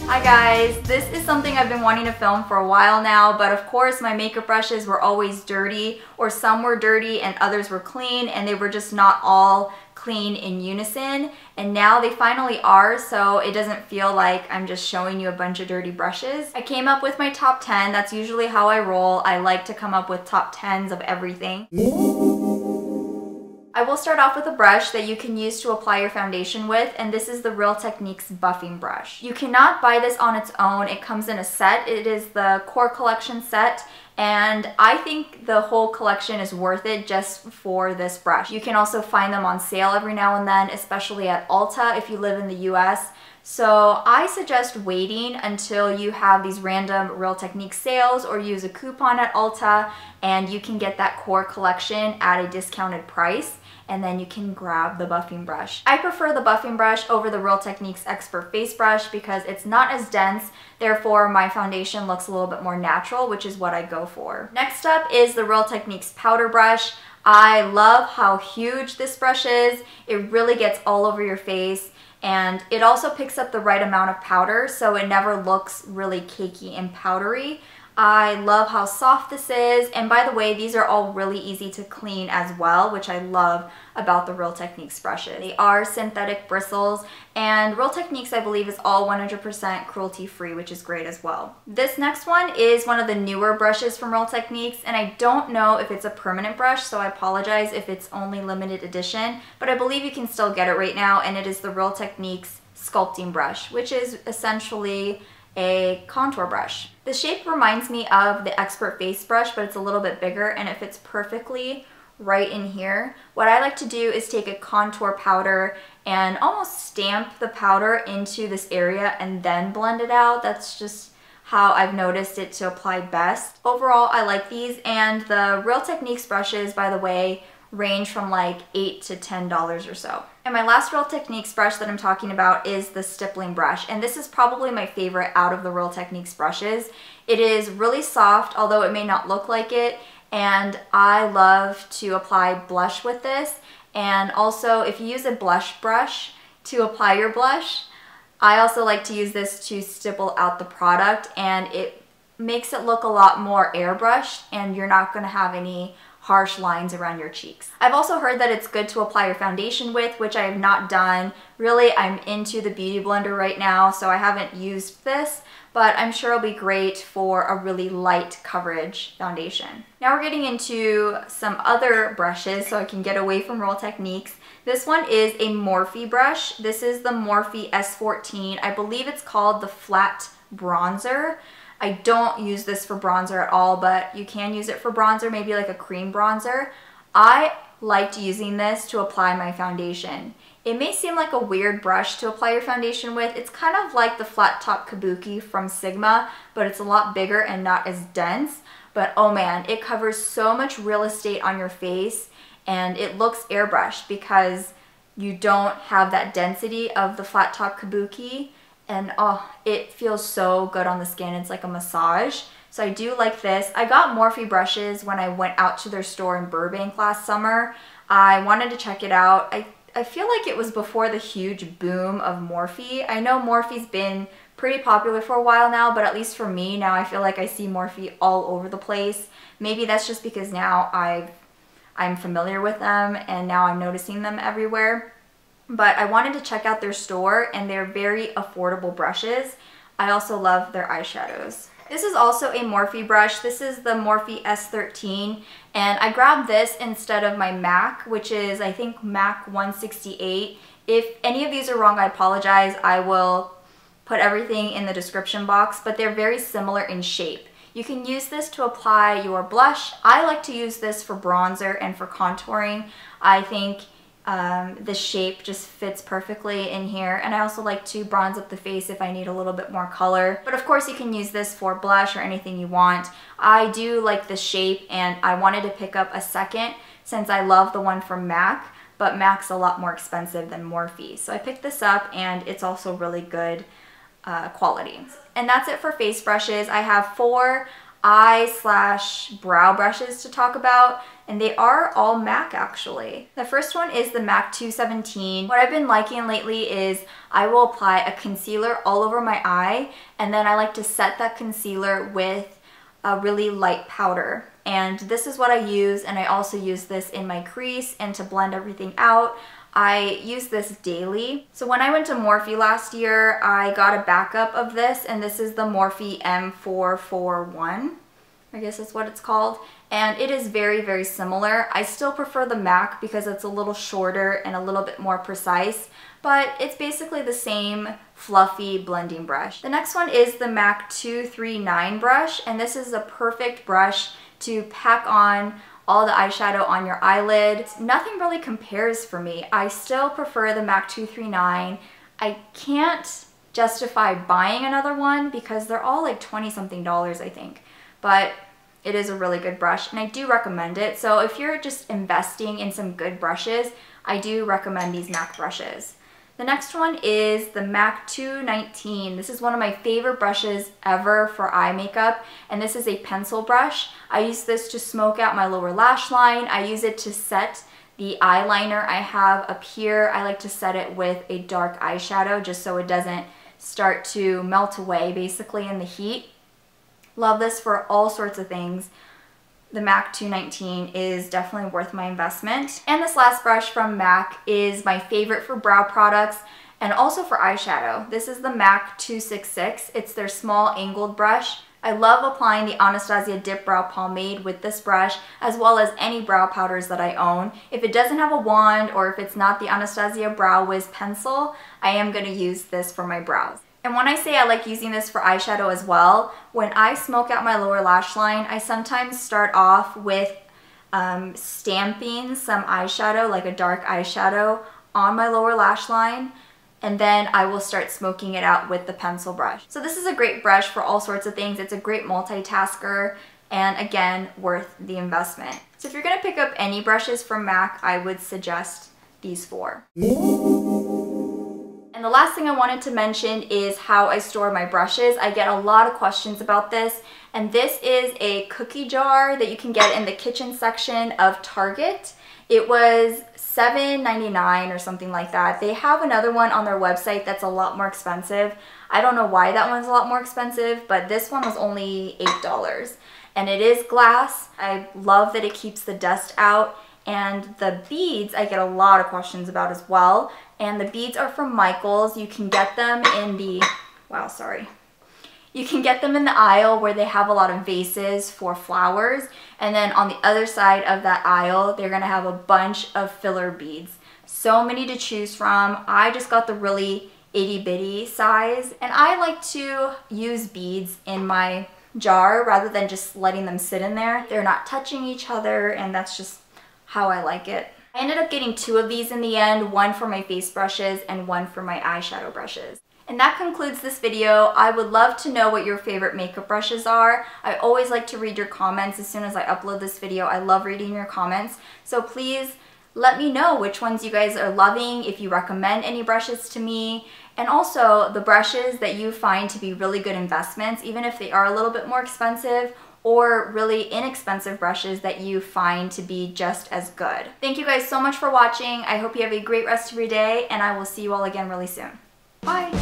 Hi guys, this is something I've been wanting to film for a while now, but of course my makeup brushes were always dirty, or some were dirty and others were clean, and they were just not all clean in unison, and now they finally are, so it doesn't feel like I'm just showing you a bunch of dirty brushes. I came up with my top 10. That's usually how I roll. I like to come up with top 10s of everything. I will start off with a brush that you can use to apply your foundation with, and this is the Real Techniques buffing brush. You cannot buy this on its own. It comes in a set. It is the Core Collection set, and I think the whole collection is worth it just for this brush. You can also find them on sale every now and then, especially at Ulta if you live in the US. So I suggest waiting until you have these random Real Techniques sales, or use a coupon at Ulta and you can get that Core Collection at a discounted price, and then you can grab the buffing brush. I prefer the buffing brush over the Real Techniques Expert Face Brush because it's not as dense, therefore my foundation looks a little bit more natural, which is what I go for. Next up is the Real Techniques Powder Brush. I love how huge this brush is. It really gets all over your face, and it also picks up the right amount of powder, so it never looks really cakey and powdery. I love how soft this is, and by the way, these are all really easy to clean as well, which I love about the Real Techniques brushes. They are synthetic bristles, and Real Techniques, I believe, is all 100% cruelty-free, which is great as well. This next one is one of the newer brushes from Real Techniques, and I don't know if it's a permanent brush, so I apologize if it's only limited edition, but I believe you can still get it right now, and it is the Real Techniques Sculpting brush, which is essentially a contour brush. The shape reminds me of the Expert Face Brush, but it's a little bit bigger and it fits perfectly right in here. What I like to do is take a contour powder and almost stamp the powder into this area and then blend it out. That's just how I've noticed it to apply best. Overall, I like these, and the Real Techniques brushes, by the way, range from like $8 to $10 or so. And my last Real Techniques brush that I'm talking about is the Stippling brush, and this is probably my favorite out of the Real Techniques brushes. It is really soft, although it may not look like it, and I love to apply blush with this. And also, if you use a blush brush to apply your blush, I also like to use this to stipple out the product, and it makes it look a lot more airbrushed, and you're not going to have any harsh lines around your cheeks. I've also heard that it's good to apply your foundation with, which I have not done. Really, I'm into the Beauty Blender right now, so I haven't used this, but I'm sure it'll be great for a really light coverage foundation. Now we're getting into some other brushes so I can get away from Real Techniques. This one is a Morphe brush. This is the Morphe S14. I believe it's called the Flat Bronzer. I don't use this for bronzer at all, but you can use it for bronzer, maybe like a cream bronzer. I liked using this to apply my foundation. It may seem like a weird brush to apply your foundation with. It's kind of like the flat top kabuki from Sigma, but it's a lot bigger and not as dense. But oh man, it covers so much real estate on your face, and it looks airbrushed because you don't have that density of the flat top kabuki. And oh, it feels so good on the skin. It's like a massage. So I do like this. I got Morphe brushes when I went out to their store in Burbank last summer. I wanted to check it out. I feel like it was before the huge boom of Morphe. I know Morphe's been pretty popular for a while now, but at least for me, now I feel like I see Morphe all over the place. Maybe that's just because now I'm familiar with them and now I'm noticing them everywhere. But I wanted to check out their store, and they're very affordable brushes. I also love their eyeshadows. This is also a Morphe brush. This is the Morphe S13, and I grabbed this instead of my MAC, which is, I think, MAC 168. If any of these are wrong, I apologize. I will put everything in the description box, but they're very similar in shape. You can use this to apply your blush. I like to use this for bronzer and for contouring. I think the shape just fits perfectly in here, and I also like to bronze up the face if I need a little bit more color. But of course you can use this for blush or anything you want. I do like the shape, and I wanted to pick up a second since I love the one from MAC, but MAC's a lot more expensive than Morphe. So I picked this up, and it's also really good quality. And that's it for face brushes. I have 4. eye/brow brushes to talk about, and they are all MAC actually. The first one is the MAC 217. What I've been liking lately is I will apply a concealer all over my eye, and then I like to set that concealer with a really light powder. And this is what I use, and I also use this in my crease and to blend everything out. I use this daily. So when I went to Morphe last year, I got a backup of this, and this is the Morphe M441. I guess that's what it's called. And it is very, very similar. I still prefer the MAC because it's a little shorter and a little bit more precise, but it's basically the same fluffy blending brush. The next one is the MAC 239 brush, and this is a perfect brush to pack on all the eyeshadow on your eyelid. Nothing really compares for me. I still prefer the MAC 239. I can't justify buying another one because they're all like 20 something dollars, I think. But it is a really good brush and I do recommend it. So if you're just investing in some good brushes, I do recommend these MAC brushes. The next one is the MAC 219. This is one of my favorite brushes ever for eye makeup, and this is a pencil brush. I use this to smoke out my lower lash line. I use it to set the eyeliner I have up here. I like to set it with a dark eyeshadow just so it doesn't start to melt away basically in the heat. Love this for all sorts of things. The MAC 219 is definitely worth my investment. And this last brush from MAC is my favorite for brow products and also for eyeshadow. This is the MAC 266. It's their small angled brush. I love applying the Anastasia Dip Brow Pomade with this brush, as well as any brow powders that I own. If it doesn't have a wand or if it's not the Anastasia Brow Wiz pencil, I am going to use this for my brows. And when I say I like using this for eyeshadow as well, when I smoke out my lower lash line, I sometimes start off with stamping some eyeshadow, like a dark eyeshadow, on my lower lash line, and then I will start smoking it out with the pencil brush. So this is a great brush for all sorts of things. It's a great multitasker, and again, worth the investment. So if you're gonna pick up any brushes from MAC, I would suggest these four. And the last thing I wanted to mention is how I store my brushes. I get a lot of questions about this, and this is a cookie jar that you can get in the kitchen section of Target. It was $7.99 or something like that. They have another one on their website that's a lot more expensive. I don't know why that one's a lot more expensive, but this one was only $8. And it is glass. I love that it keeps the dust out. And the beads, I get a lot of questions about as well. And the beads are from Michaels. You can get them in the, You can get them in the aisle where they have a lot of vases for flowers. And then on the other side of that aisle, they're gonna have a bunch of filler beads. So many to choose from. I just got the really itty bitty size. And I like to use beads in my jar rather than just letting them sit in there. They're not touching each other, and that's just how I like it. I ended up getting 2 of these in the end, one for my face brushes and one for my eyeshadow brushes. And that concludes this video. I would love to know what your favorite makeup brushes are. I always like to read your comments as soon as I upload this video. I love reading your comments. So please let me know which ones you guys are loving, if you recommend any brushes to me, and also the brushes that you find to be really good investments, even if they are a little bit more expensive, or really inexpensive brushes that you find to be just as good. Thank you guys so much for watching. I hope you have a great rest of your day, and I will see you all again really soon. Bye!